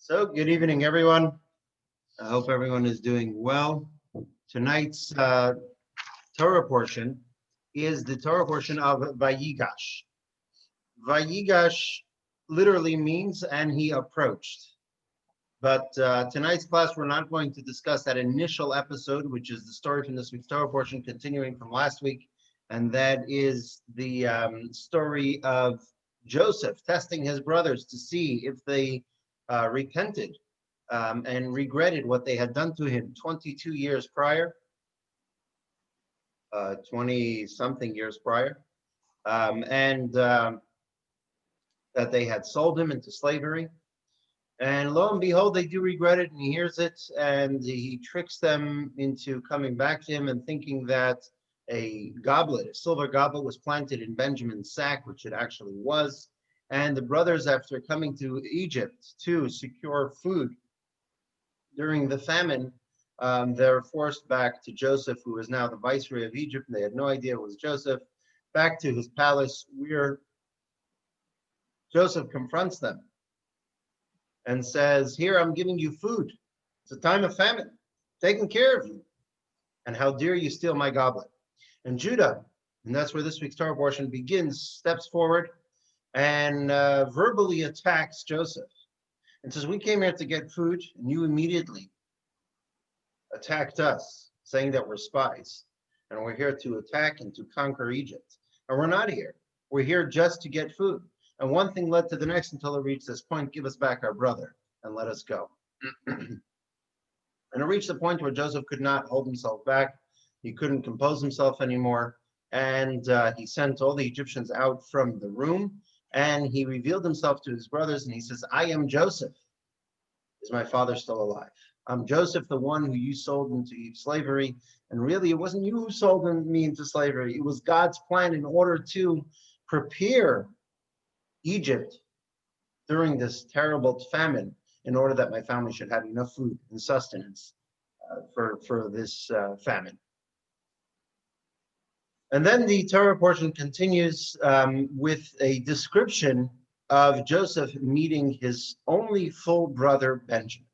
So, good evening, everyone. I hope everyone is doing well. Tonight's Torah portion is the Torah portion of Vayigash. Vayigash literally means, and he approached. But tonight's class, we're not going to discuss that initial episode, which is the story from this week's Torah portion, continuing from last week. And that is the story of Joseph testing his brothers to see if they repented and regretted what they had done to him 22 years prior, 20-something years prior, and that they had sold him into slavery. And lo and behold, they do regret it, and he hears it, and he tricks them into coming back to him and thinking that a goblet, a silver goblet, was planted in Benjamin's sack, which it actually was. And the brothers, after coming to Egypt to secure food during the famine, they're forced back to Joseph, who is now the viceroy of Egypt. They had no idea it was Joseph. Back to his palace, where Joseph confronts them and says, "Here, I'm giving you food. It's a time of famine, taking care of you. And how dare you steal my goblet?" And Judah, and that's where this week's Torah portion begins, steps forward and verbally attacks Joseph and says, "We came here to get food, and you immediately attacked us, saying that we're spies, and we're here to attack and to conquer Egypt. And we're not here. We're here just to get food. And one thing led to the next until it reached this point. Give us back our brother and let us go." And it reached the point where Joseph could not hold himself back. He couldn't compose himself anymore. And he sent all the Egyptians out from the room. And he revealed himself to his brothers. And he says, "I am Joseph. Is my father still alive? I'm Joseph, the one who you sold into slavery. And really, it wasn't you who sold me into slavery. It was God's plan in order to prepare Egypt during this terrible famine, in order that my family should have enough food and sustenance for this famine." And then the Torah portion continues with a description of Joseph meeting his only full brother, Benjamin.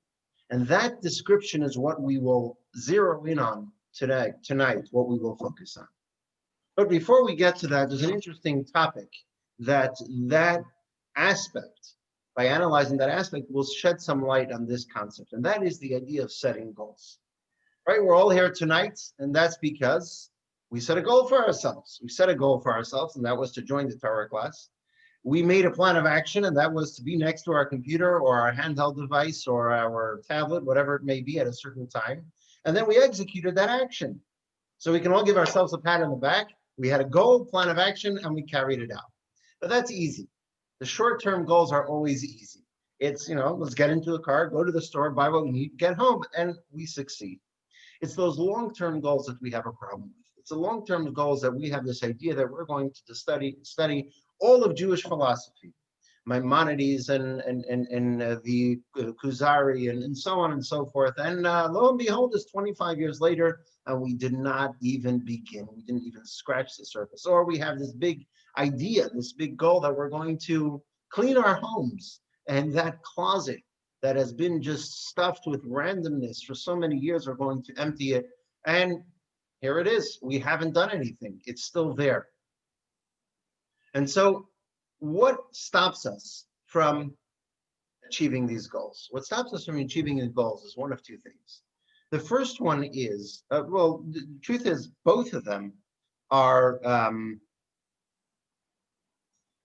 And that description is what we will zero in on tonight, what we will focus on. But before we get to that, there's an interesting topic that aspect, by analyzing that aspect, will shed some light on this concept. And that is the idea of setting goals. Right? We're all here tonight, and that's because we set a goal for ourselves. We set a goal for ourselves, and that was to join the Torah class. We made a plan of action, and that was to be next to our computer or our handheld device or our tablet, whatever it may be, at a certain time. And then we executed that action. So we can all give ourselves a pat on the back. We had a goal, plan of action, and we carried it out. But that's easy. The short-term goals are always easy. It's, let's get into a car, go to the store, buy what we need, get home, and we succeed. It's those long-term goals that we have a problem with. It's the long-term goals that we have this idea that we're going to study all of Jewish philosophy, Maimonides and the Kuzari and so on and so forth. And lo and behold, it's 25 years later, and we did not even begin. We didn't even scratch the surface. Or we have this big idea, this big goal that we're going to clean our homes, and that closet that has been just stuffed with randomness for so many years, we're going to empty it. And here it is. We haven't done anything. It's still there. And so what stops us from achieving these goals? What stops us from achieving the goals is one of two things. The first one is, the truth is both of them are a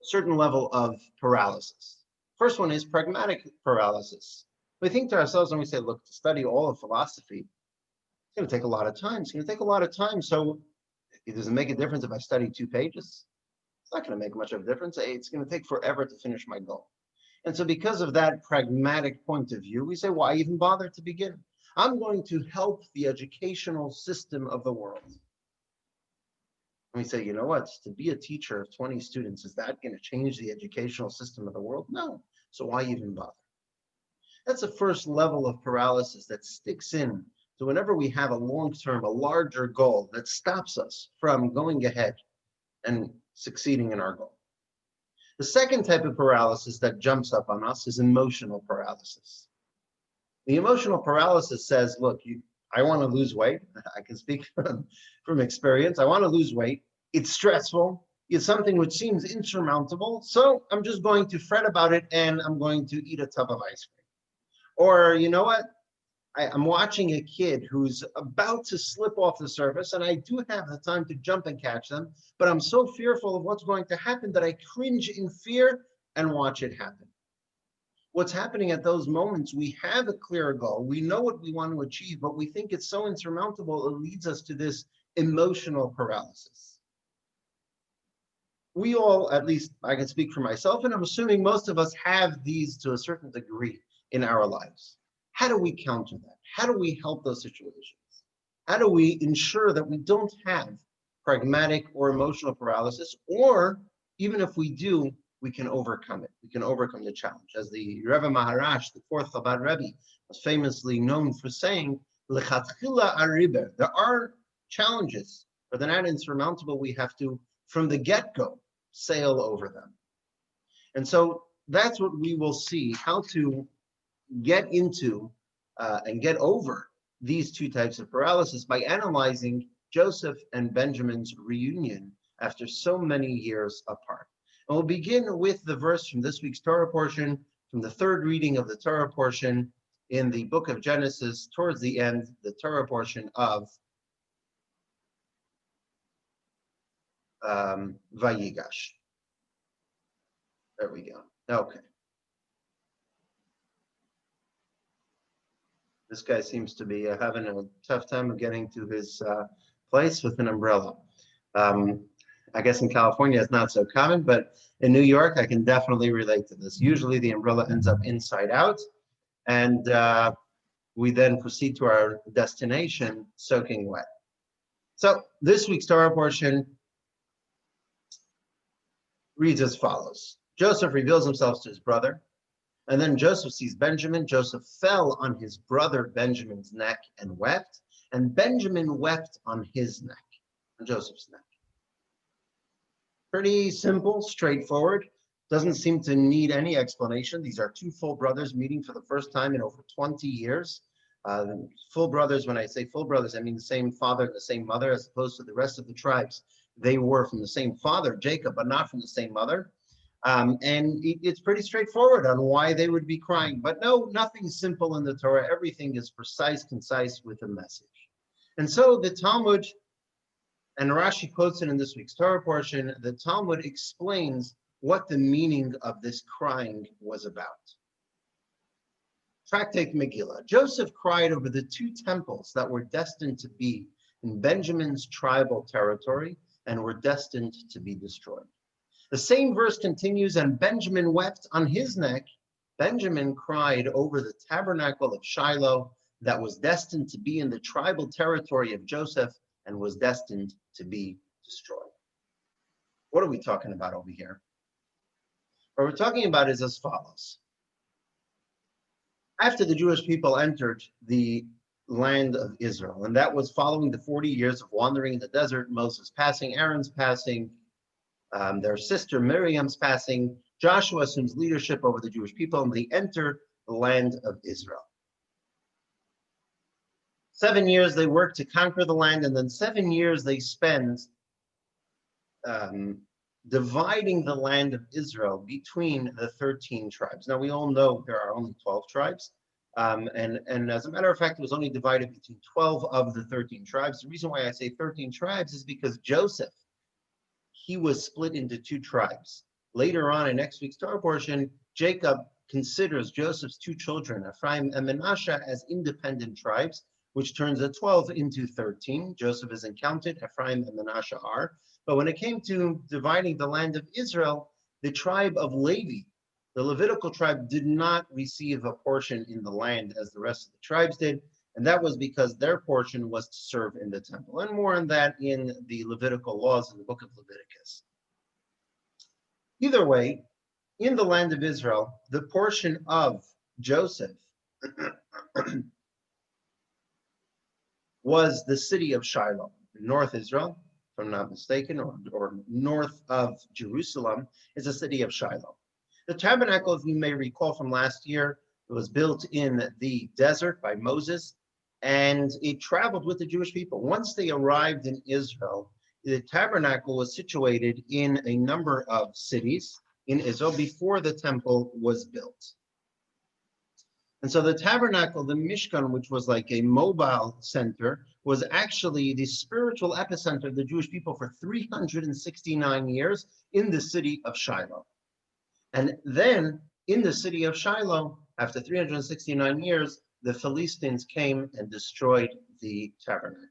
certain level of paralysis. First one is pragmatic paralysis. We think to ourselves and we say, look, to study all of philosophy, it's going to take a lot of time. It's going to take a lot of time. So it doesn't make a difference if I study 2 pages. It's not going to make much of a difference. It's going to take forever to finish my goal. And so because of that pragmatic point of view, we say, why even bother to begin? I'm going to help the educational system of the world. And we say, you know what? To be a teacher of 20 students, is that going to change the educational system of the world? No. So why even bother? That's the first level of paralysis that sticks in. So whenever we have a long-term, a larger goal that stops us from going ahead and succeeding in our goal. The second type of paralysis that jumps up on us is emotional paralysis. The emotional paralysis says, look, I want to lose weight. I can speak from experience. I want to lose weight. It's stressful. It's something which seems insurmountable. So I'm just going to fret about it and I'm going to eat a tub of ice cream. Or you know what? I'm watching a kid who's about to slip off the surface, and I do have the time to jump and catch them, but I'm so fearful of what's going to happen that I cringe in fear and watch it happen. What's happening at those moments, we have a clear goal, we know what we want to achieve, but we think it's so insurmountable, it leads us to this emotional paralysis. We all, at least I can speak for myself, and I'm assuming most of us have these to a certain degree in our lives. How do we counter that? How do we help those situations? How do we ensure that we don't have pragmatic or emotional paralysis, or even if we do, we can overcome it. We can overcome the challenge. As the Rebbe Maharash, the fourth Chabad Rebbe, was famously known for saying, "Lechatchila ariber." There are challenges, but they're not insurmountable. We have to, from the get-go, sail over them. And so that's what we will see, how to get into and get over these two types of paralysis by analyzing Joseph and Benjamin's reunion after so many years apart. And we'll begin with the verse from this week's Torah portion, from the third reading of the Torah portion in the book of Genesis, towards the end, the Torah portion of Vayigash. There we go. Okay. This guy seems to be having a tough time of getting to his place with an umbrella. I guess in California it's not so common, but in New York I can definitely relate to this. Usually the umbrella ends up inside out, and we then proceed to our destination soaking wet. So this week's Torah portion reads as follows. Joseph reveals himself to his brother, and then Joseph sees Benjamin. Joseph fell on his brother Benjamin's neck and wept, and Benjamin wept on his neck, on Joseph's neck. Pretty simple, straightforward. Doesn't seem to need any explanation. These are two full brothers meeting for the first time in over 20 years. Full brothers, when I say full brothers, I mean the same father and the same mother, as opposed to the rest of the tribes. They were from the same father, Jacob, but not from the same mother. And it's pretty straightforward on why they would be crying. But no, nothing simple in the Torah. Everything is precise, concise, with a message. And so the Talmud, and Rashi quotes it in this week's Torah portion, the Talmud explains what the meaning of this crying was about. Tractate Megillah. Joseph cried over the two temples that were destined to be in Benjamin's tribal territory and were destined to be destroyed. The same verse continues, and Benjamin wept on his neck. Benjamin cried over the tabernacle of Shiloh that was destined to be in the tribal territory of Joseph and was destined to be destroyed. What are we talking about over here? What we're talking about is as follows. After the Jewish people entered the land of Israel, and that was following the 40 years of wandering in the desert, Moses passing, Aaron's passing, their sister Miriam's passing, Joshua assumes leadership over the Jewish people, and they enter the land of Israel. 7 years they work to conquer the land, and then 7 years they spend dividing the land of Israel between the 13 tribes. Now, we all know there are only 12 tribes. And as a matter of fact, it was only divided between 12 of the 13 tribes. The reason why I say 13 tribes is because Joseph, he was split into two tribes. Later on in next week's Torah portion, Jacob considers Joseph's two children, Ephraim and Manasseh, as independent tribes, which turns the 12 into 13. Joseph isn't counted, Ephraim and Manasseh are. But when it came to dividing the land of Israel, the tribe of Levi, the Levitical tribe, did not receive a portion in the land as the rest of the tribes did. And that was because their portion was to serve in the temple. And more on that in the Levitical laws in the book of Leviticus. Either way, in the land of Israel, the portion of Joseph was the city of Shiloh, North Israel, if I'm not mistaken, or north of Jerusalem, is the city of Shiloh. The tabernacle, if you may recall from last year, It was built in the desert by Moses, and it traveled with the Jewish people. Once they arrived in Israel, the tabernacle was situated in a number of cities in Israel before the temple was built. And so the tabernacle, the Mishkan, which was like a mobile center, was actually the spiritual epicenter of the Jewish people for 369 years in the city of Shiloh. And then in the city of Shiloh, after 369 years, the Philistines came and destroyed the tabernacle.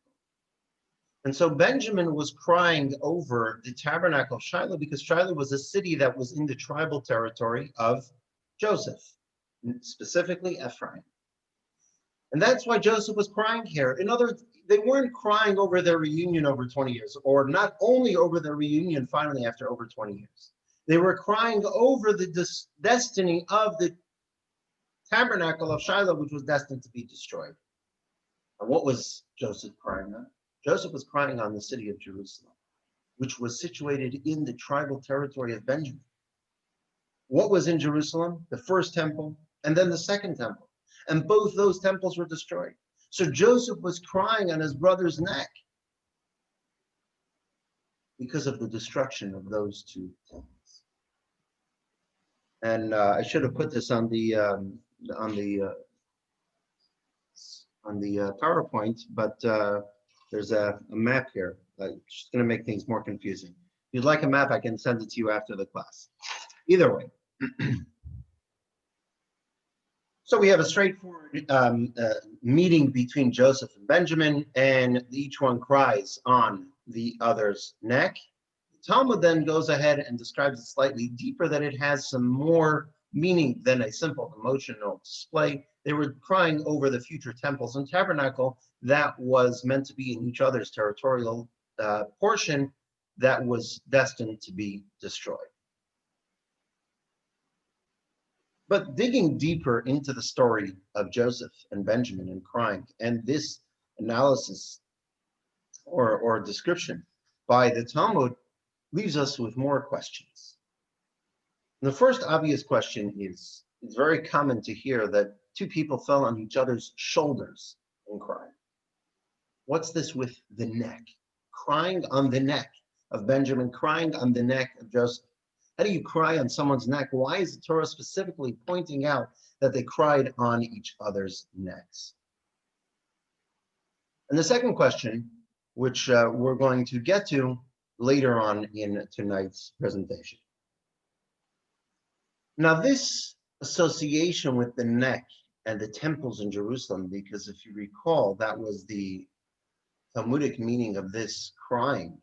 And so Benjamin was crying over the tabernacle of Shiloh because Shiloh was a city that was in the tribal territory of Joseph, specifically Ephraim. And that's why Joseph was crying here. In other words, they weren't crying over their reunion over 20 years, or not only over their reunion finally after over 20 years. They were crying over the destiny of the tabernacle of Shiloh, which was destined to be destroyed. And what was Joseph crying on? Joseph was crying on the city of Jerusalem, which was situated in the tribal territory of Benjamin. What was in Jerusalem? The first temple, and then the second temple. And both those temples were destroyed. So Joseph was crying on his brother's neck because of the destruction of those two temples. And I should have put this on the PowerPoint, but there's a map here. It's going to make things more confusing. If you'd like a map, I can send it to you after the class. Either way. So we have a straightforward meeting between Joseph and Benjamin, and each one cries on the other's neck. The Talmud then goes ahead and describes it slightly deeper, that it has some more meaning than a simple emotional display. They were crying over the future temples and tabernacle that was meant to be in each other's territorial portion that was destined to be destroyed. But digging deeper into the story of Joseph and Benjamin and crying, and this analysis or description by the Talmud leaves us with more questions. And the first obvious question is, it's very common to hear that two people fell on each other's shoulders and cried. What's this with the neck? Crying on the neck of Benjamin, crying on the neck of Joseph. How do you cry on someone's neck? Why is the Torah specifically pointing out that they cried on each other's necks? And the second question, which we're going to get to later on in tonight's presentation. Now, this association with the neck and the temples in Jerusalem, because if you recall, that was the Talmudic meaning of this crying,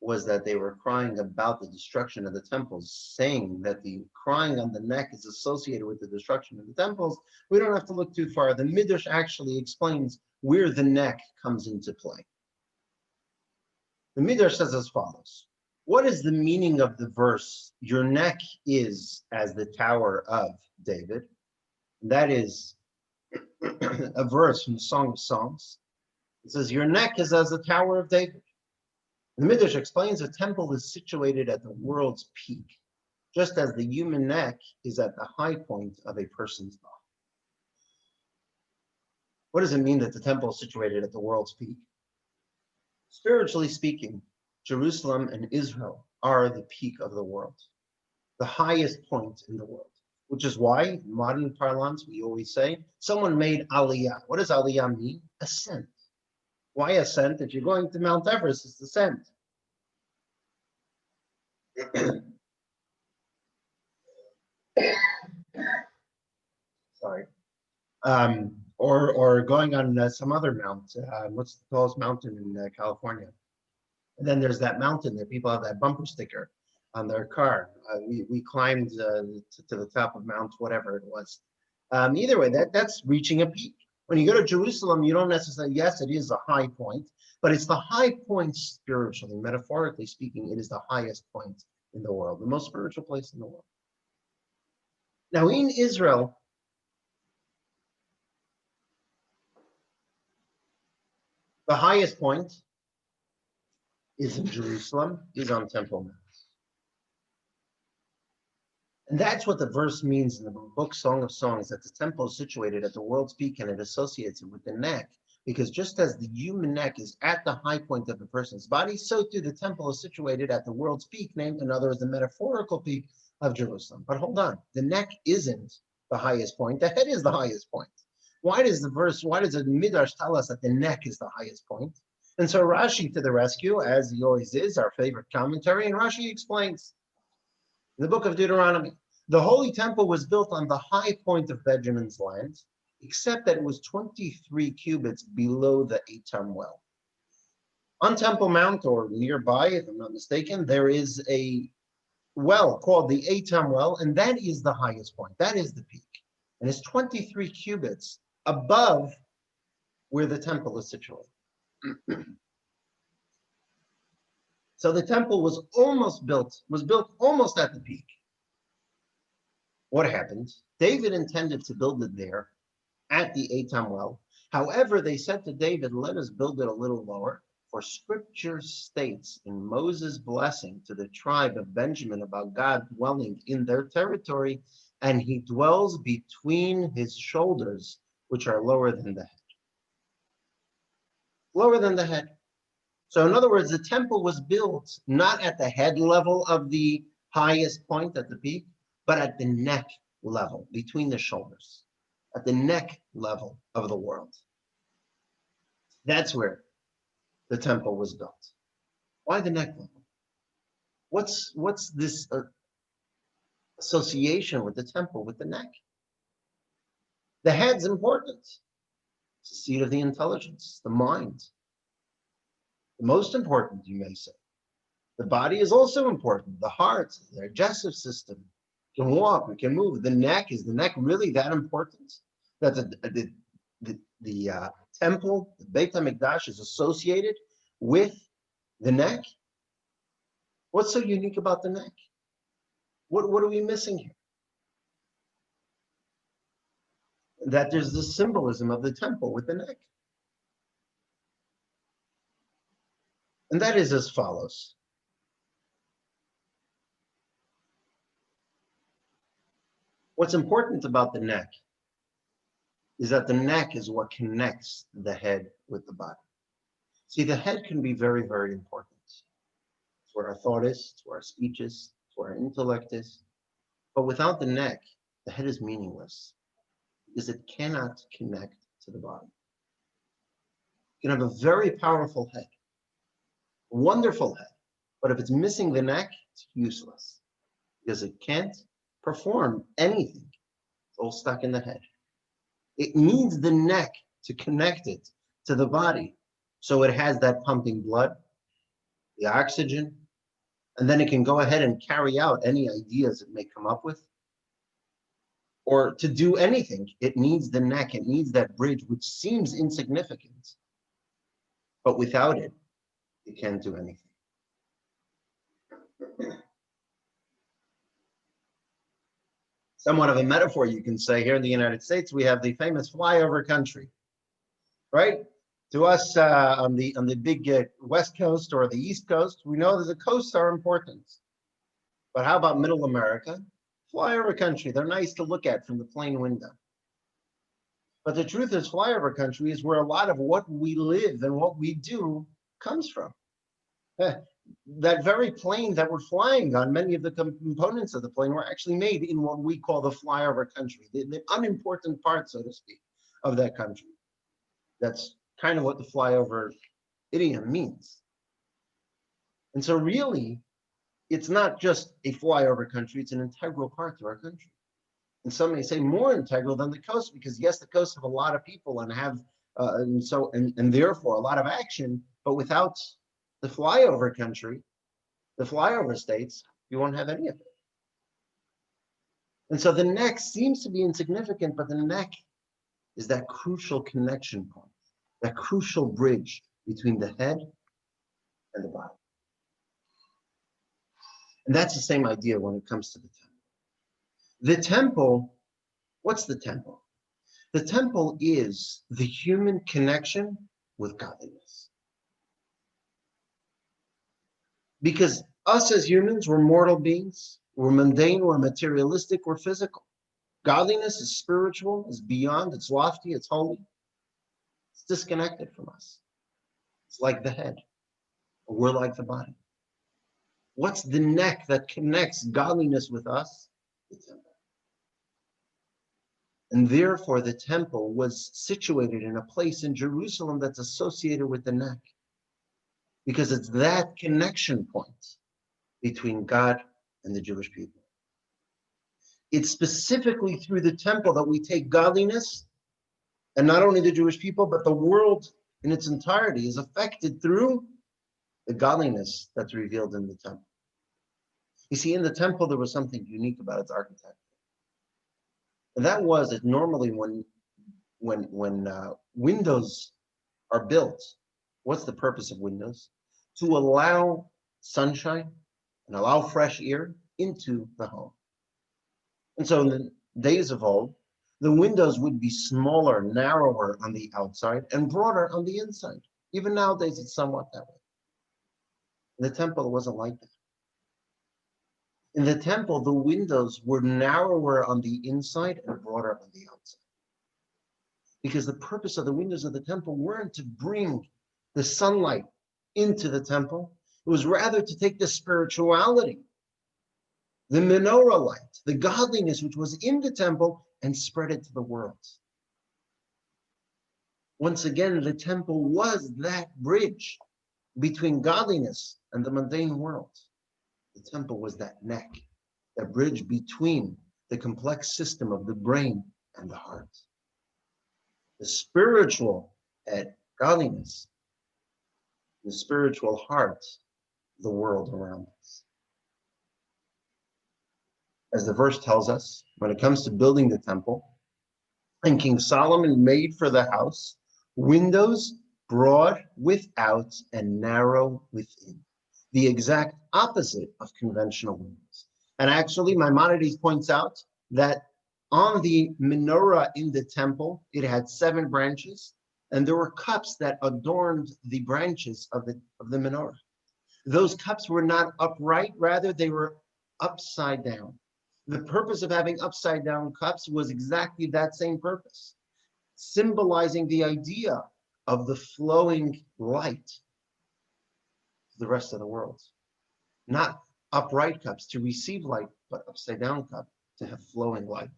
was that they were crying about the destruction of the temples, saying that the crying on the neck is associated with the destruction of the temples. We don't have to look too far. The Midrash actually explains where the neck comes into play. The Midrash says as follows. What is the meaning of the verse, your neck is as the tower of David? That is a verse from the Song of Songs. It says, your neck is as the tower of David. The Midrash explains a temple is situated at the world's peak, just as the human neck is at the high point of a person's body. What does it mean that the temple is situated at the world's peak? Spiritually speaking, Jerusalem and Israel are the peak of the world, the highest point in the world, which is why, in modern parlance, we always say, someone made aliyah. What does aliyah mean? Ascent. Why ascent? If you're going to Mount Everest, it's ascent. Sorry. Or going on some other mount. What's the tallest mountain in California? And then there's that mountain that people have that bumper sticker on their car. We climbed to the top of Mount whatever it was. Either way, that's reaching a peak. When you go to Jerusalem, you don't necessarily, yes, it is a high point, but it's the high point spiritually, metaphorically speaking, it is the highest point in the world, the most spiritual place in the world. Now in Israel, the highest point is in Jerusalem, is on Temple Mount. And that's what the verse means in the book Song of Songs, that the temple is situated at the world's peak and it associates it with the neck. Because just as the human neck is at the high point of a person's body, so too the temple is situated at the world's peak, named in other words, the metaphorical peak of Jerusalem. But hold on, the neck isn't the highest point, the head is the highest point. Why does the Midrash tell us that the neck is the highest point? And so Rashi to the rescue, as he always is, our favorite commentary, and Rashi explains. In the book of Deuteronomy, the Holy Temple was built on the high point of Benjamin's land, except that it was 23 cubits below the Eitam well. On Temple Mount, or nearby, if I'm not mistaken, there is a well called the Eitam well, and that is the highest point. That is the peak. And it's 23 cubits above where the temple is situated. So the temple was built almost at the peak. What happened? David intended to build it there at the Eitam well. However, they said to David, let us build it a little lower, for scripture states in Moses' blessing to the tribe of Benjamin about God dwelling in their territory, and he dwells between his shoulders, which are lower than the head. Lower than the head. So in other words, the temple was built not at the head level of the highest point at the peak, but at the neck level, between the shoulders, at the neck level of the world. That's where the temple was built. Why the neck level? What's this association with the temple, with the neck? The head's important. It's the seat of the intelligence, the mind. The most important, you may say. The body is also important. The heart, the digestive system. We can walk, we can move. The neck, is the neck really that important? That the temple, the Beit HaMikdash, is associated with the neck? What's so unique about the neck? What are we missing here? That there's the symbolism of the temple with the neck. And that is as follows. What's important about the neck is that the neck is what connects the head with the body. See, the head can be very, very important. It's where our thought is, it's where our speech is, it's where our intellect is. But without the neck, the head is meaningless because it cannot connect to the body. You can have a very powerful head, a wonderful head, but if it's missing the neck, it's useless because it can't perform anything. It's all stuck in the head. It needs the neck to connect it to the body so it has that pumping blood, the oxygen, and then it can go ahead and carry out any ideas it may come up with. Or to do anything, it needs the neck, it needs that bridge, which seems insignificant. But without it, it can't do anything. Somewhat of a metaphor, you can say, here in the United States, we have the famous flyover country, right? To us on the big West Coast or the East Coast, we know that the coasts are important. But how about Middle America? Flyover country, they're nice to look at from the plane window. But the truth is, flyover country is where a lot of what we live and what we do comes from. That very plane that we're flying on, many of the components of the plane were actually made in what we call the flyover country, the unimportant part, so to speak, of that country. That's kind of what the flyover idiom means. And so really, it's not just a flyover country, it's an integral part to our country. And some may say more integral than the coast, because yes, the coasts have a lot of people and have and therefore a lot of action, but without the flyover country, the flyover states, you won't have any of it. And so the neck seems to be insignificant, but the neck is that crucial connection point, that crucial bridge between the head and the body. And that's the same idea when it comes to the temple. The temple, what's the temple? The temple is the human connection with godliness. Because us as humans, we're mortal beings. We're mundane, we're materialistic, we're physical. Godliness is spiritual, is beyond, it's lofty, it's holy. It's disconnected from us. It's like the head. We're like the body. What's the neck that connects godliness with us? The temple. And therefore, the temple was situated in a place in Jerusalem that's associated with the neck, because it's that connection point between God and the Jewish people. It's specifically through the temple that we take godliness, and not only the Jewish people, but the world in its entirety is affected through the godliness that's revealed in the temple. You see, in the temple, there was something unique about its architecture. And that was that normally when windows are built, what's the purpose of windows? To allow sunshine and allow fresh air into the home. And so in the days of old, the windows would be smaller, narrower on the outside and broader on the inside. Even nowadays, it's somewhat that way. In the temple, it wasn't like that. In the temple, the windows were narrower on the inside and broader on the outside. Because the purpose of the windows of the temple weren't to bring the sunlight into the temple. It was rather to take the spirituality, the menorah light, the godliness which was in the temple, and spread it to the world. Once again, the temple was that bridge between godliness and the mundane world. The temple was that neck, that bridge between the complex system of the brain and the heart. The spiritual head, godliness, the spiritual heart, the world around us. As the verse tells us, when it comes to building the temple, and King Solomon made for the house windows broad without and narrow within, the exact opposite of conventional windows. And actually, Maimonides points out that on the menorah in the temple, it had 7 branches, and there were cups that adorned the branches of the menorah. Those cups were not upright, rather they were upside down. The purpose of having upside down cups was exactly that same purpose, symbolizing the idea of the flowing light to the rest of the world. Not upright cups to receive light, but upside down cup to have flowing light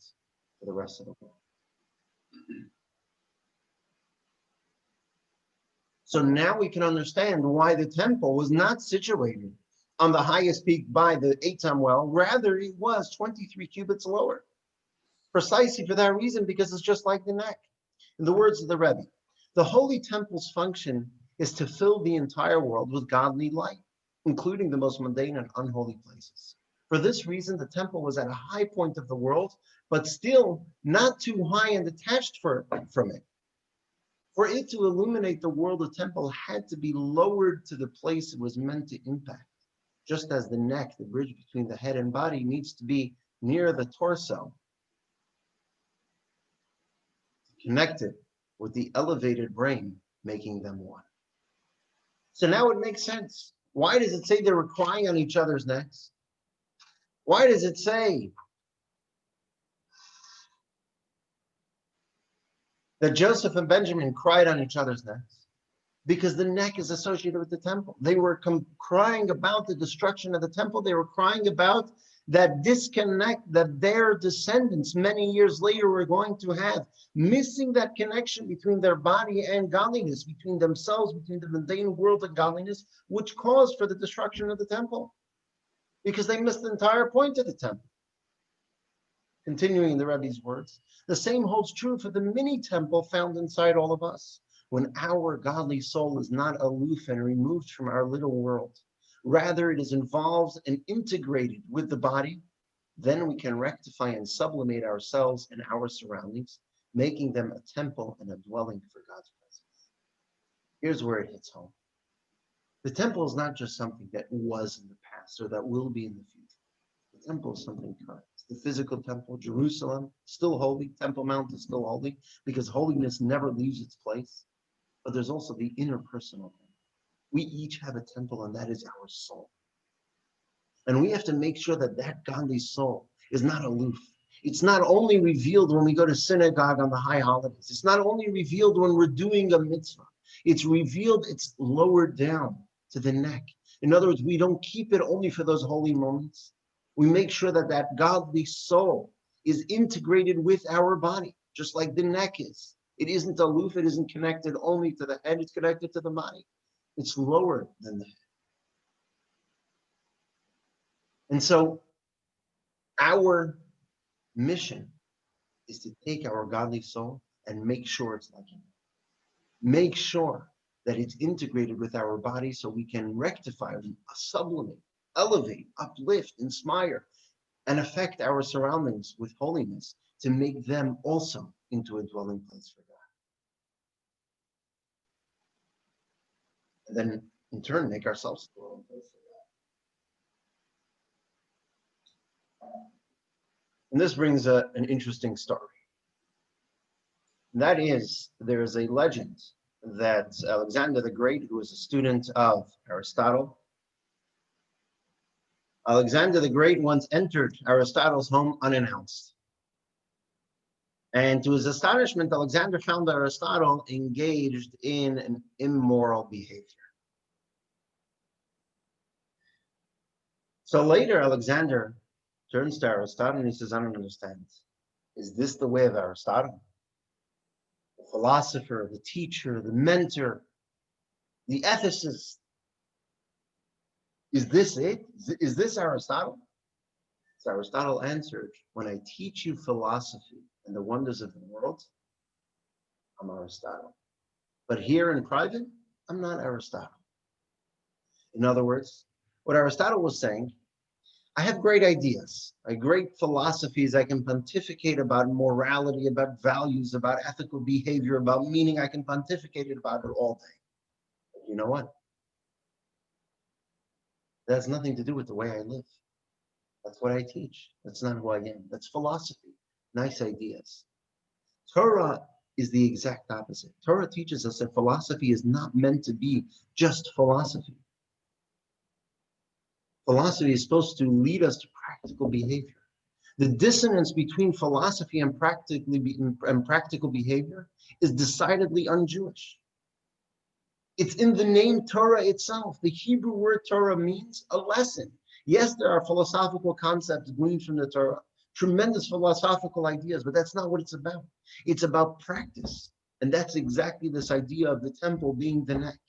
for the rest of the world. So now we can understand why the temple was not situated on the highest peak by the Eitam well, rather it was 23 cubits lower. Precisely for that reason, because it's just like the neck. In the words of the Rebbe, the holy temple's function is to fill the entire world with godly light, including the most mundane and unholy places. For this reason, the temple was at a high point of the world, but still not too high and detached from it. For it to illuminate the world, the temple had to be lowered to the place it was meant to impact. Just as the neck, the bridge between the head and body, needs to be near the torso, connected with the elevated brain, making them one. So now it makes sense. Why does it say they were crying on each other's necks? Why does it say that Joseph and Benjamin cried on each other's necks? Because the neck is associated with the temple. They were crying about the destruction of the temple. They were crying about that disconnect that their descendants many years later were going to have, missing that connection between their body and godliness, between themselves, between the mundane world and godliness, which caused for the destruction of the temple, because they missed the entire point of the temple. Continuing the Rebbe's words, the same holds true for the mini temple found inside all of us. When our godly soul is not aloof and removed from our little world, rather it is involved and integrated with the body, then we can rectify and sublimate ourselves and our surroundings, making them a temple and a dwelling for God's presence. Here's where it hits home. The temple is not just something that was in the past or that will be in the future. The temple is something current. The physical temple, Jerusalem, still holy. Temple Mount is still holy because holiness never leaves its place. But there's also the interpersonal. We each have a temple, and that is our soul. And we have to make sure that that godly soul is not aloof. It's not only revealed when we go to synagogue on the high holidays. It's not only revealed when we're doing a mitzvah. It's revealed, it's lowered down to the neck. In other words, we don't keep it only for those holy moments. We make sure that that godly soul is integrated with our body, just like the neck is. It isn't aloof, it isn't connected only to the head, it's connected to the body. It's lower than the head. And so our mission is to take our godly soul and make sure it's like him. Make sure that it's integrated with our body so we can rectify, sublimate, elevate, uplift, inspire, and affect our surroundings with holiness to make them also into a dwelling place for God. And then in turn, make ourselves a dwelling place for God. And this brings an interesting story. And that is, there is a legend that Alexander the Great, who was a student of Aristotle, Alexander the Great once entered Aristotle's home unannounced. And to his astonishment, Alexander found Aristotle engaged in an immoral behavior. So later, Alexander turns to Aristotle and he says, I don't understand. Is this the way of Aristotle? The philosopher, the teacher, the mentor, the ethicist. Is this it? Is this Aristotle? So Aristotle answered, when I teach you philosophy and the wonders of the world, I'm Aristotle. But here in private, I'm not Aristotle. In other words, what Aristotle was saying, I have great ideas, great philosophies. I can pontificate about morality, about values, about ethical behavior, about meaning. I can pontificate about it all day. But you know what? That has nothing to do with the way I live. That's what I teach. That's not who I am. That's philosophy, nice ideas. Torah is the exact opposite. Torah teaches us that philosophy is not meant to be just philosophy. Philosophy is supposed to lead us to practical behavior. The dissonance between philosophy and practical behavior is decidedly un-Jewish. It's in the name Torah itself. The Hebrew word Torah means a lesson. Yes, there are philosophical concepts gleaned from the Torah, tremendous philosophical ideas, but that's not what it's about. It's about practice. And that's exactly this idea of the temple being the neck.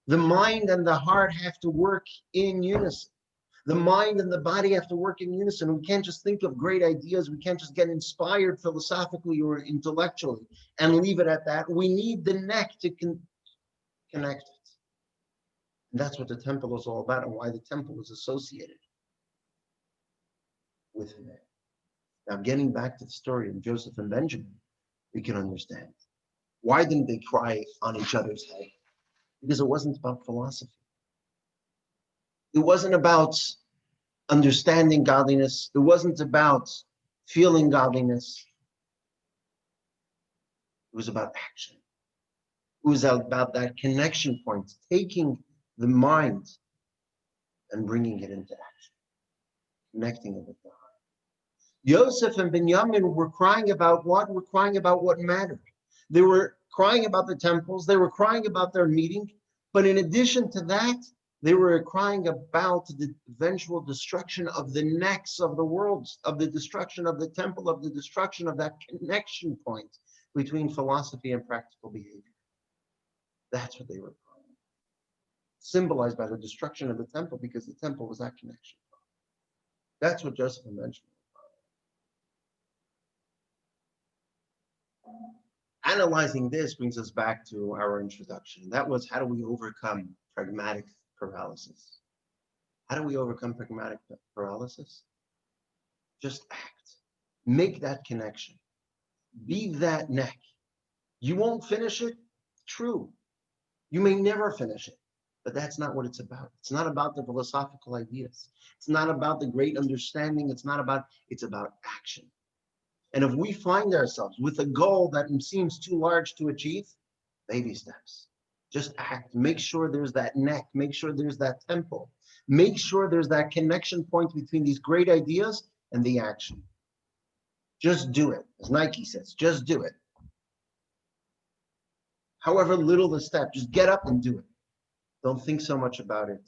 The mind and the heart have to work in unison. The mind and the body have to work in unison. We can't just think of great ideas. We can't just get inspired philosophically or intellectually and leave it at that. We need the neck to connect it. And that's what the temple is all about and why the temple is associated with the neck. Now, getting back to the story of Joseph and Benjamin, we can understand. Why didn't they cry on each other's head? Because it wasn't about philosophy. It wasn't about understanding godliness. It wasn't about feeling godliness. It was about action. It was about that connection point, taking the mind and bringing it into action, connecting it with the heart. Joseph and Benjamin were crying about what? Were crying about what mattered. They were crying about the temples. They were crying about their meeting. But in addition to that, they were crying about the eventual destruction of the necks of the worlds, of the destruction of the temple, of the destruction of that connection point between philosophy and practical behavior. That's what they were crying. Symbolized by the destruction of the temple, because the temple was that connection. That's what Joseph and Benjamin were crying. Analyzing this brings us back to our introduction. That was, how do we overcome pragmatic paralysis? How do we overcome pragmatic paralysis? Just act. Make that connection. Be that neck. You won't finish it? True. You may never finish it, but that's not what it's about. It's not about the philosophical ideas. It's not about the great understanding. It's about action. And if we find ourselves with a goal that seems too large to achieve, baby steps. Just act. Make sure there's that neck. Make sure there's that temple. Make sure there's that connection point between these great ideas and the action. Just do it. As Nike says, just do it. However little the step, just get up and do it. Don't think so much about it.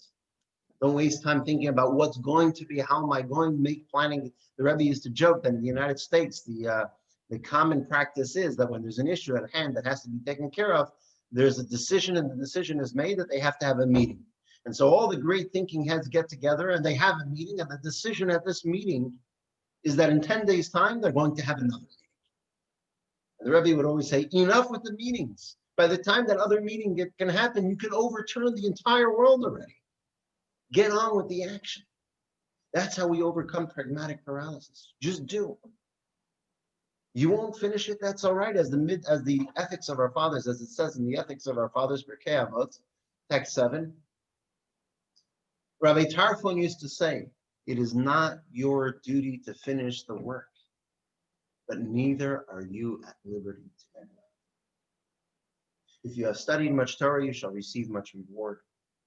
Don't waste time thinking about what's going to be, how am I going to make planning. The Rebbe used to joke that in the United States, the common practice is that when there's an issue at hand that has to be taken care of, there's a decision and the decision is made that they have to have a meeting. And so all the great thinking heads get together and they have a meeting, and the decision at this meeting is that in 10 days' time, they're going to have another meeting. And the Rebbe would always say, enough with the meetings. By the time that other meeting can happen, you can overturn the entire world already. Get on with the action. That's how we overcome pragmatic paralysis. Just do. You won't finish it, that's all right. As the ethics of our fathers, as it says in the ethics of our fathers, Pirkei Avot, text 7, Rabbi Tarfon used to say, it is not your duty to finish the work, but neither are you at liberty to end it. If you have studied much Torah, you shall receive much reward.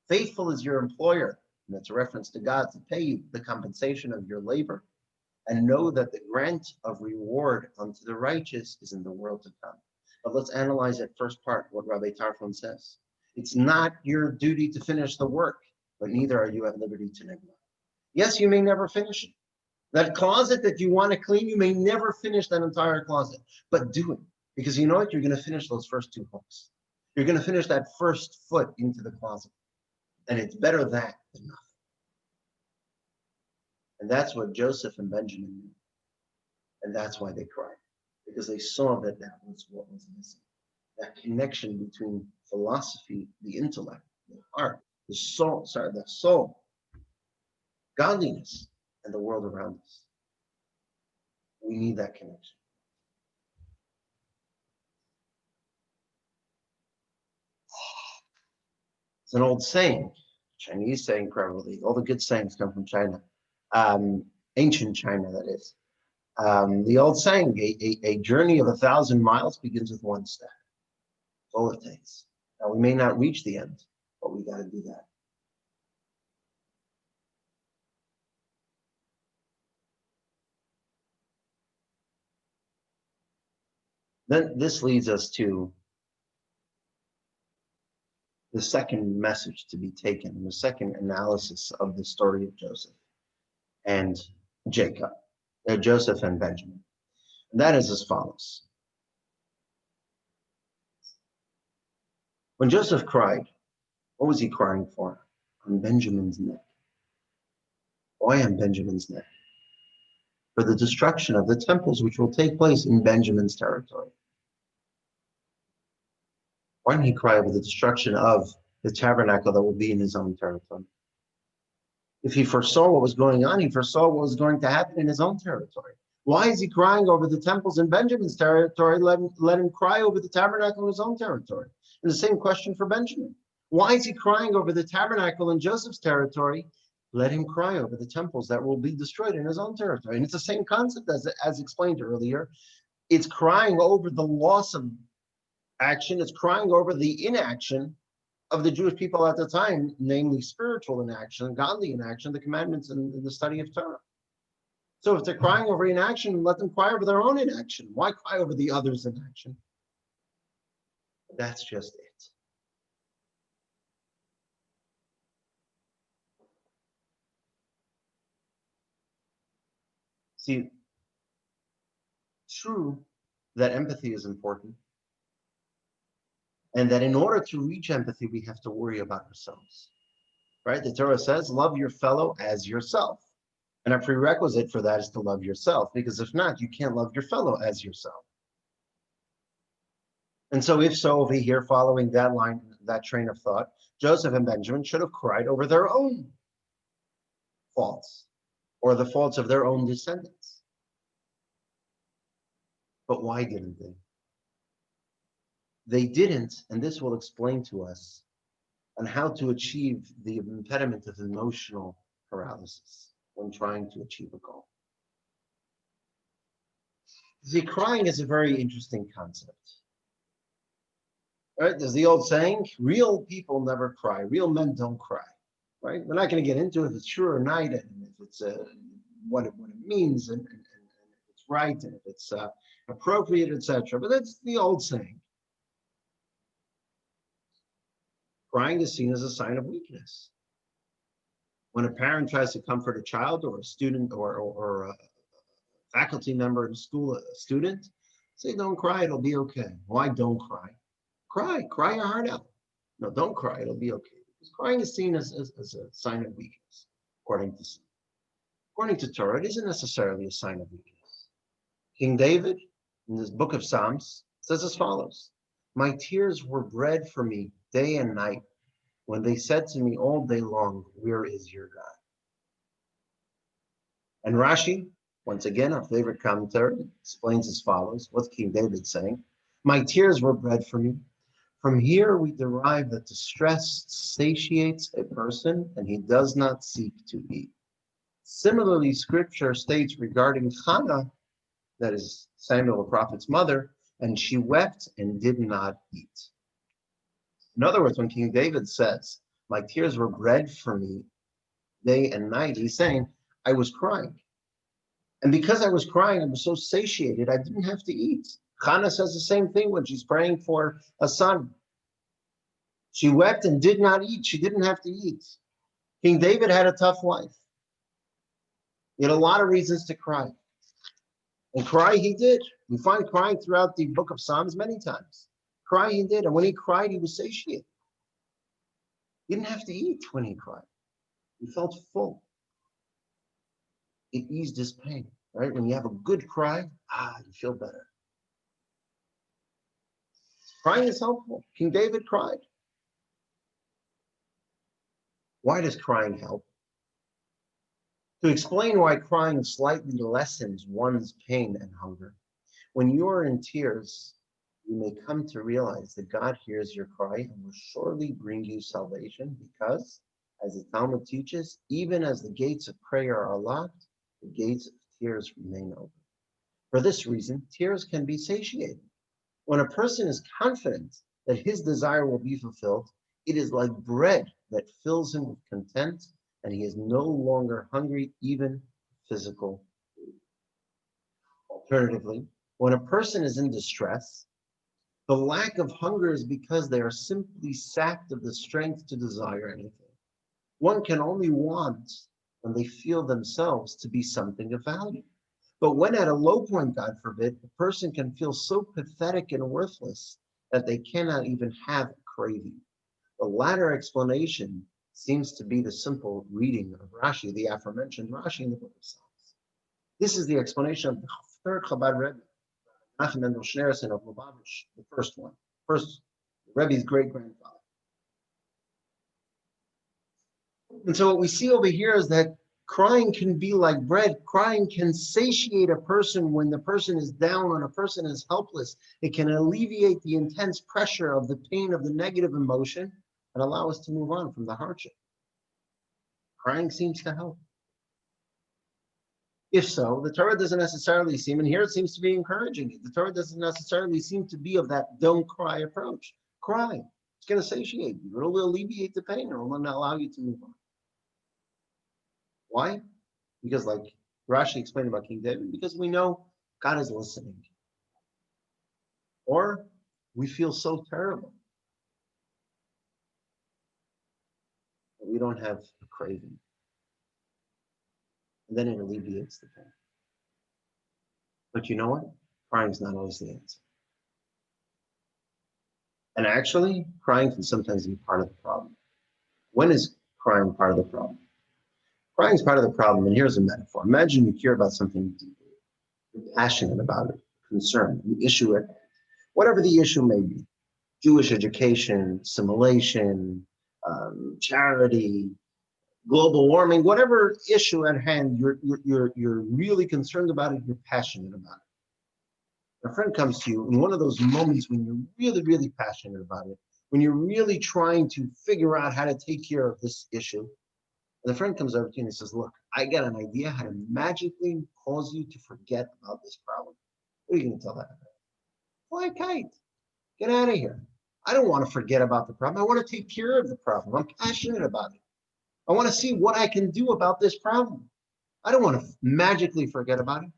Faithful is your employer, and that's a reference to God, to pay you the compensation of your labor. And know that the grant of reward unto the righteous is in the world to come. But let's analyze that first part, what Rabbi Tarfon says. It's not your duty to finish the work, but neither are you at liberty to neglect. Yes, you may never finish it. That closet that you want to clean, you may never finish that entire closet, but do it. Because you know what? You're going to finish those first 2 hooks. You're going to finish that first foot into the closet. And it's better that than nothing. And that's what Joseph and Benjamin knew. And that's why they cried. Because they saw that that was what was missing. That connection between philosophy, the intellect, the heart, the soul, godliness, and the world around us. We need that connection. It's an old saying, Chinese saying probably. All the good sayings come from China. Ancient China, that is. The old saying, a journey of 1,000 miles begins with 1 step. That's all it takes. Now, we may not reach the end, but we got to do that. Then this leads us to the second message to be taken, the second analysis of the story of Joseph and Jacob, Joseph and Benjamin. And that is as follows. When Joseph cried, what was he crying for? On Benjamin's neck. Why on Benjamin's neck? For the destruction of the temples which will take place in Benjamin's territory. Why didn't he cry over the destruction of the tabernacle that will be in his own territory? If he foresaw what was going on, he foresaw what was going to happen in his own territory. Why is he crying over the temples in Benjamin's territory? Let him cry over the tabernacle in his own territory. And the same question for Benjamin. Why is he crying over the tabernacle in Joseph's territory? Let him cry over the temples that will be destroyed in his own territory. And it's the same concept as explained earlier. It's crying over the loss of action. It's crying over the inaction of the Jewish people at the time, namely spiritual inaction, godly inaction, the commandments and the study of Torah. So if they're crying over inaction, let them cry over their own inaction. Why cry over the others' inaction? That's just it. See, true that empathy is important, and that in order to reach empathy, we have to worry about ourselves, right? The Torah says, love your fellow as yourself. And a prerequisite for that is to love yourself, because if not, you can't love your fellow as yourself. And so if so, over here, following that line, that train of thought, Joseph and Benjamin should have cried over their own faults or the faults of their own descendants. But why didn't they? They didn't, and this will explain to us on how to achieve the impediment of emotional paralysis when trying to achieve a goal. See, crying is a very interesting concept. Right? There's the old saying, real people never cry. Real men don't cry. right? We're not going to get into if it's true or not, and if it's what it means, and if it's right, and if it's appropriate, etc. But that's the old saying. Crying is seen as a sign of weakness. When a parent tries to comfort a child or a student or a faculty member in school, a student, say, don't cry, it'll be okay. Why don't cry? Cry your heart out. No, don't cry, it'll be okay. Because crying is seen as a sign of weakness, according to some. According to Torah, it isn't necessarily a sign of weakness. King David, in this book of Psalms, says as follows: my tears were bread for me day and night, when they said to me all day long, where is your God? And Rashi, once again, our favorite commentary, explains as follows: what's King David saying? My tears were bread for me. From here, we derive that distress satiates a person and he does not seek to eat. Similarly, scripture states regarding Hannah, that is Samuel the prophet's mother, and she wept and did not eat. In other words, when King David says, my tears were bread for me day and night, he's saying, I was crying. And because I was crying, I was so satiated, I didn't have to eat. Hannah says the same thing when she's praying for a son. She wept and did not eat. She didn't have to eat. King David had a tough life. He had a lot of reasons to cry. And cry he did. We find crying throughout the book of Psalms many times. Cry he did. And when he cried, he was satiated. He didn't have to eat when he cried. He felt full. It eased his pain, right? When you have a good cry, you feel better. Crying is helpful. King David cried. Why does crying help? To explain why crying slightly lessens one's pain and hunger. When you are in tears, you may come to realize that God hears your cry and will surely bring you salvation because, as the Talmud teaches, even as the gates of prayer are locked, the gates of tears remain open. For this reason, tears can be satiated. When a person is confident that his desire will be fulfilled, it is like bread that fills him with content, and he is no longer hungry, even physical food. Alternatively, when a person is in distress, the lack of hunger is because they are simply sapped of the strength to desire anything. One can only want when they feel themselves to be something of value. But when at a low point, God forbid, a person can feel so pathetic and worthless that they cannot even have a craving. The latter explanation seems to be the simple reading of Rashi, the aforementioned Rashi in the book of Psalms. This is the explanation of the third Chabad Rebbe, Menachem Mendel Schneerson of Lubavitch, the first one, first Rebbe's great-grandfather. And so what we see over here is that crying can be like bread. Crying can satiate a person when the person is down, when a person is helpless. It can alleviate the intense pressure of the pain of the negative emotion and allow us to move on from the hardship. Crying seems to help. If so, the Torah doesn't necessarily seem, and here it seems to be encouraging it. The Torah doesn't necessarily seem to be of that don't cry approach. Cry. It's going to satiate you. It'll alleviate the pain. It'll allow you to move on. Why? Because like Rashi explained about King David, because we know God is listening. Or we feel so terrible that we don't have a craving. And then it alleviates the pain. But you know what? Crying is not always the answer. And actually, crying can sometimes be part of the problem. When is crying part of the problem? Crying is part of the problem, and here's a metaphor. Imagine you care about something deeply. You're passionate about it, concerned, an issue at whatever the issue may be. Jewish education, assimilation, charity, global warming, whatever issue at hand, you're really concerned about it, you're passionate about it. A friend comes to you in one of those moments when you're really, really passionate about it, when you're really trying to figure out how to take care of this issue. And the friend comes over to you and he says, look, I got an idea how to magically cause you to forget about this problem. What are you going to tell that? Fly a kite. Get out of here. I don't want to forget about the problem. I want to take care of the problem. I'm passionate about it. I want to see what I can do about this problem. I don't want to magically forget about it.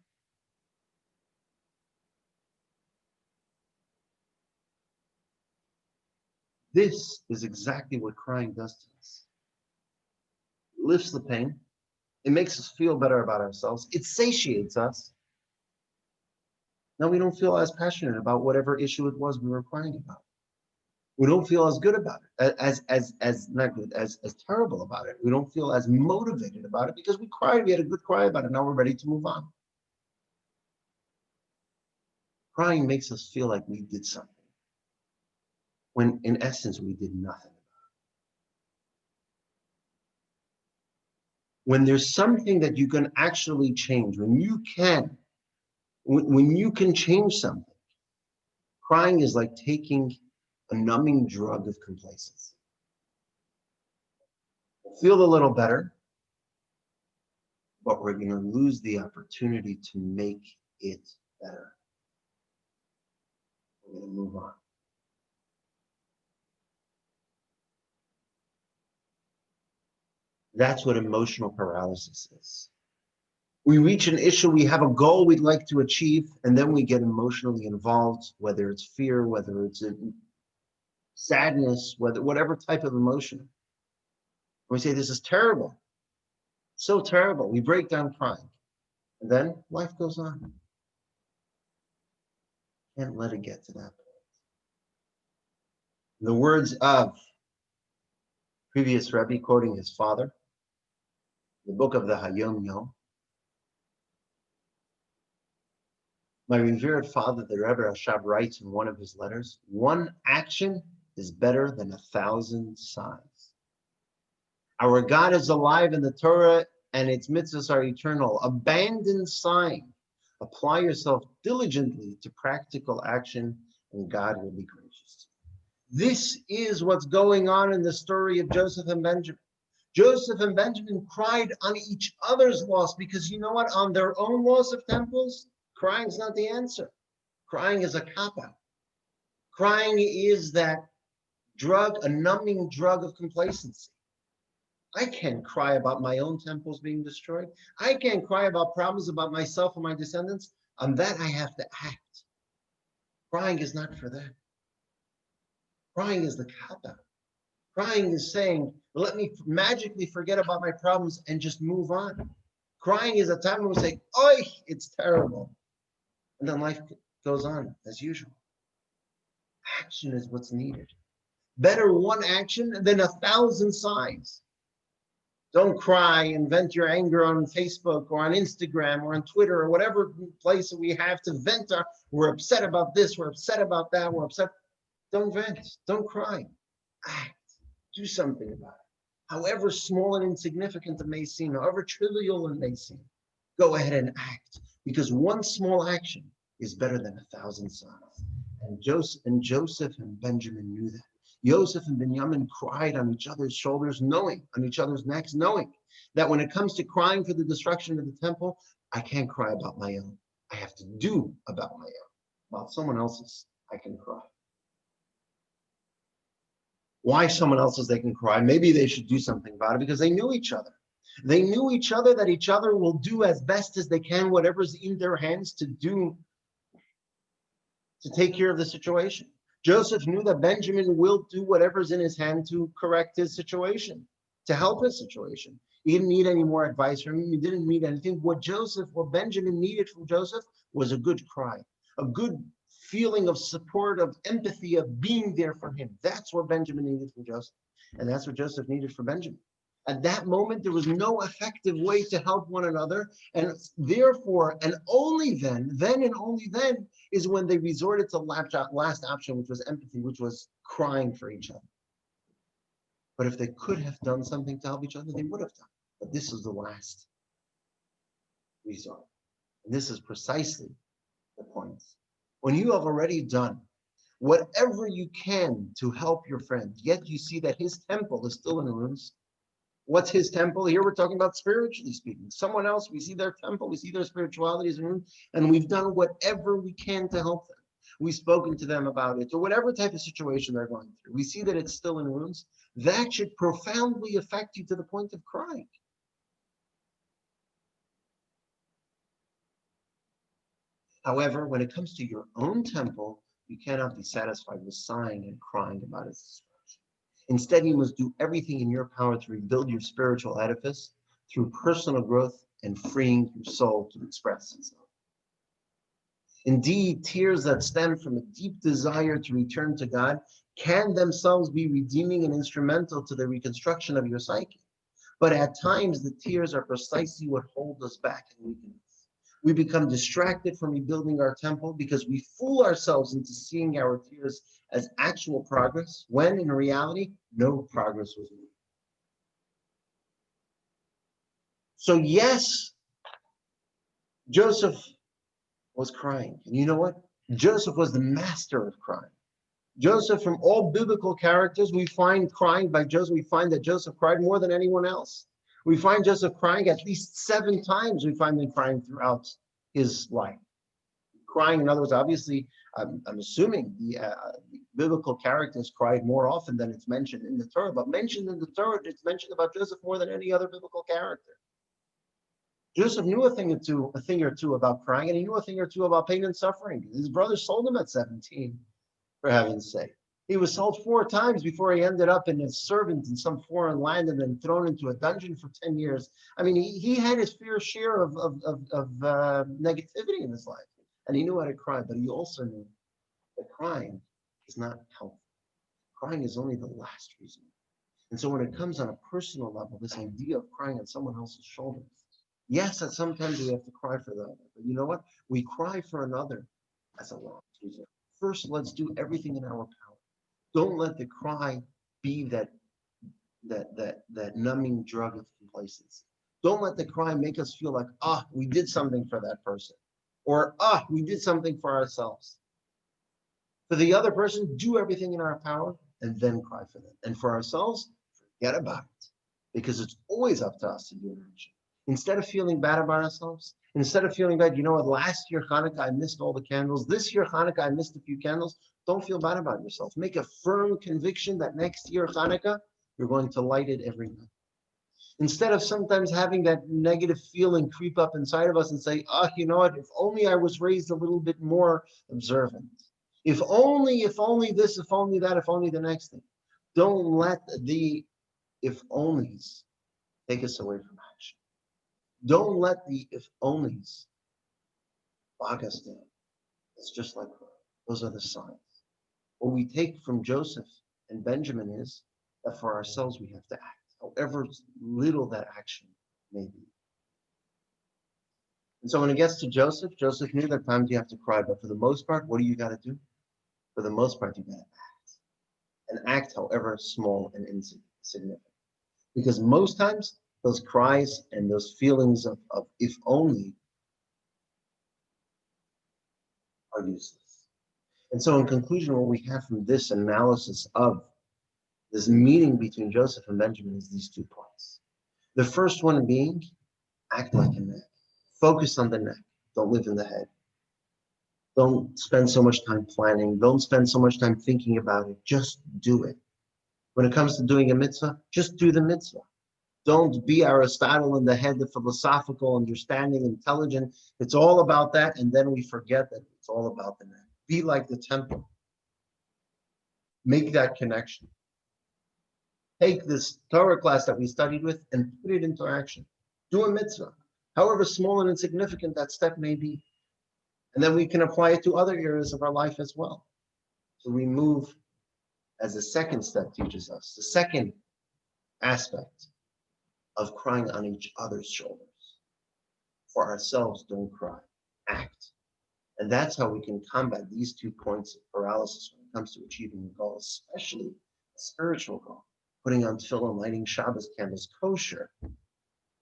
This is exactly what crying does to us. It lifts the pain. It makes us feel better about ourselves. It satiates us. Now we don't feel as passionate about whatever issue it was we were crying about. We don't feel as good about it, as not good, as terrible about it. We don't feel as motivated about it because we cried. We had a good cry about it. Now we're ready to move on. Crying makes us feel like we did something, when in essence we did nothing. When there's something that you can actually change, when you can change something, crying is like taking a numbing drug of complacency. Feel a little better, but we're going to lose the opportunity to make it better. We're going to move on. That's what emotional paralysis is. We reach an issue, we have a goal we'd like to achieve, and then we get emotionally involved, whether it's fear, whether it's sadness, whatever type of emotion. We say, this is terrible, so terrible. We break down crying, and then life goes on. Can't let it get to that point. In the words of previous Rebbe, quoting his father, the book of the Hayom Yom, my revered father, the Rebbe Rashab, writes in one of his letters, one action is better than 1,000 sighs. Our God is alive in the Torah and its mitzvahs are eternal. Abandon sighing. Apply yourself diligently to practical action and God will be gracious. This is what's going on in the story of Joseph and Benjamin. Joseph and Benjamin cried on each other's loss because you know what? On their own loss of temples, crying is not the answer. Crying is a cop-out. Crying is that drug, a numbing drug of complacency. I can't cry about my own temples being destroyed. I can't cry about problems about myself and my descendants. On that, I have to act. Crying is not for that. Crying is the cop-out. Crying is saying, let me magically forget about my problems and just move on. Crying is a time when we say, oi, it's terrible. And then life goes on as usual. Action is what's needed. Better one action than 1,000 sighs. Don't cry and vent your anger on Facebook or on Instagram or on Twitter or whatever place we have to vent our, we're upset about this, we're upset about that, we're upset. Don't vent, don't cry. Act, do something about it. However small and insignificant it may seem, however trivial it may seem, go ahead and act. Because one small action is better than 1,000 sighs. And Joseph and Benjamin knew that. Joseph and Benjamin cried on each other's shoulders, knowing, on each other's necks, knowing that when it comes to crying for the destruction of the temple, I can't cry about my own. I have to do about my own. About someone else's, I can cry. Why someone else's they can cry? Maybe they should do something about it because they knew each other. They knew each other, that each other will do as best as they can, whatever's in their hands to do, to take care of the situation. Joseph knew that Benjamin will do whatever's in his hand to correct his situation, to help his situation. He didn't need any more advice from him. He didn't need anything. What Benjamin needed from Joseph was a good cry, a good feeling of support, of empathy, of being there for him. That's what Benjamin needed from Joseph. And that's what Joseph needed for Benjamin. At that moment, there was no effective way to help one another. And therefore, and only then and only then, is when they resorted to last option, which was empathy, which was crying for each other. But if they could have done something to help each other, they would have done. But this is the last resort. And this is precisely the point. When you have already done whatever you can to help your friend, yet you see that his temple is still in ruins. What's his temple? Here we're talking about spiritually speaking. Someone else, we see their temple, we see their spirituality is in ruins, and we've done whatever we can to help them. we've spoken to them about it, or whatever type of situation they're going through, we see that it's still in ruins, that should profoundly affect you to the point of crying. However, when it comes to your own temple, you cannot be satisfied with sighing and crying about its destruction. Instead, you must do everything in your power to rebuild your spiritual edifice through personal growth and freeing your soul to express itself. Indeed, tears that stem from a deep desire to return to God can themselves be redeeming and instrumental to the reconstruction of your psyche. But at times, the tears are precisely what hold us back and weaken us. We become distracted from rebuilding our temple because we fool ourselves into seeing our tears as actual progress, when in reality, no progress was made. So yes, Joseph was crying. And you know what? Joseph was the master of crying. Joseph, from all biblical characters, we find crying by Joseph. We find that Joseph cried more than anyone else. We find Joseph crying at least 7 times. We find him crying throughout his life. Crying, in other words, obviously, I'm assuming the biblical characters cried more often than it's mentioned in the Torah. But mentioned in the Torah, it's mentioned about Joseph more than any other biblical character. Joseph knew a thing or two about crying, and he knew a thing or two about pain and suffering. His brothers sold him at 17, for heaven's sake. He was sold 4 times before he ended up in as servant in some foreign land and then thrown into a dungeon for 10 years. I mean, he had his fair share of negativity in his life, and he knew how to cry, but he also knew that crying is not healthy. Crying is only the last reason. And so when it comes on a personal level, this idea of crying on someone else's shoulders, yes, that sometimes we have to cry for the other, but you know what? We cry for another as a last resort. First, let's do everything in our power. Don't let the cry be that numbing drug of complacency. Don't let the cry make us feel like, we did something for that person, or we did something for ourselves. For the other person, do everything in our power and then cry for them. And for ourselves, forget about it, because it's always up to us to do an action. Instead of feeling bad about ourselves, instead of feeling bad, you know what, last year Hanukkah, I missed all the candles. This year Hanukkah, I missed a few candles. Don't feel bad about yourself. Make a firm conviction that next year Hanukkah, you're going to light it every night. Instead of sometimes having that negative feeling creep up inside of us and say, you know what, if only I was raised a little bit more observant. If only this, if only that, if only the next thing. Don't let the if onlys take us away from action. Don't let the if onlys bog us down. It's just like those are the signs. What we take from Joseph and Benjamin is that for ourselves we have to act, however little that action may be. And so when it gets to Joseph, Joseph knew that times you have to cry, but for the most part, what do you got to do? For the most part, you got to act. And act however small and insignificant. Because most times, those cries and those feelings of if only are useless. And so in conclusion, what we have from this analysis of this meeting between Joseph and Benjamin is these 2 points. The first one being, act like a neck. Focus on the neck. Don't live in the head. Don't spend so much time planning. Don't spend so much time thinking about it. Just do it. When it comes to doing a mitzvah, just do the mitzvah. Don't be Aristotle in the head, the philosophical, understanding, intelligent. It's all about that, and then we forget that it's all about the neck. Be like the temple. Make that connection. Take this Torah class that we studied with and put it into action. Do a mitzvah, however small and insignificant that step may be. And then we can apply it to other areas of our life as well. So we move, as the second step teaches us, the second aspect of crying on each other's shoulders. For ourselves, don't cry, act. And that's how we can combat these 2 points of paralysis when it comes to achieving a goal, especially a spiritual goal. Putting on tefillin, lighting Shabbos candles, kosher.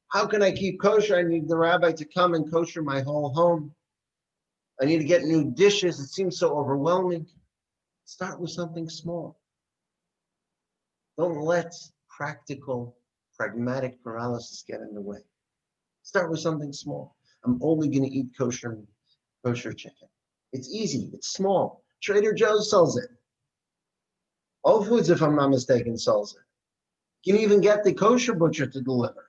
How can I keep kosher? I need the rabbi to come and kosher my whole home. I need to get new dishes. It seems so overwhelming. Start with something small. Don't let pragmatic paralysis get in the way. Start with something small. I'm only going to eat kosher chicken. It's easy. It's small. Trader Joe's sells it. Whole Foods, if I'm not mistaken, sells it. You can even get the kosher butcher to deliver.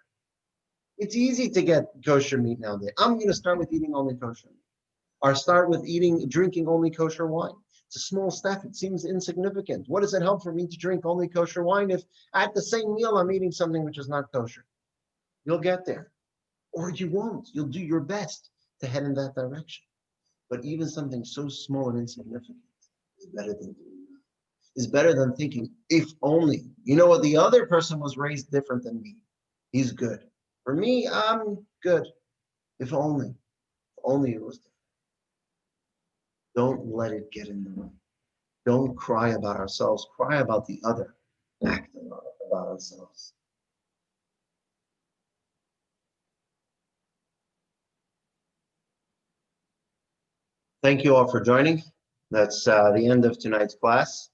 It's easy to get kosher meat nowadays. I'm going to start with eating only kosher meat, or start with drinking only kosher wine. It's a small step. It seems insignificant. What does it help for me to drink only kosher wine if at the same meal I'm eating something which is not kosher? You'll get there, or you won't. You'll do your best to head in that direction. But even something so small and insignificant is better than doing nothing. Is better than thinking, if only. You know what? The other person was raised different than me. He's good. For me, I'm good. If only. If only it was different. Don't let it get in the way. Don't cry about ourselves. Cry about the other. Act about ourselves. Thank you all for joining. That's the end of tonight's class.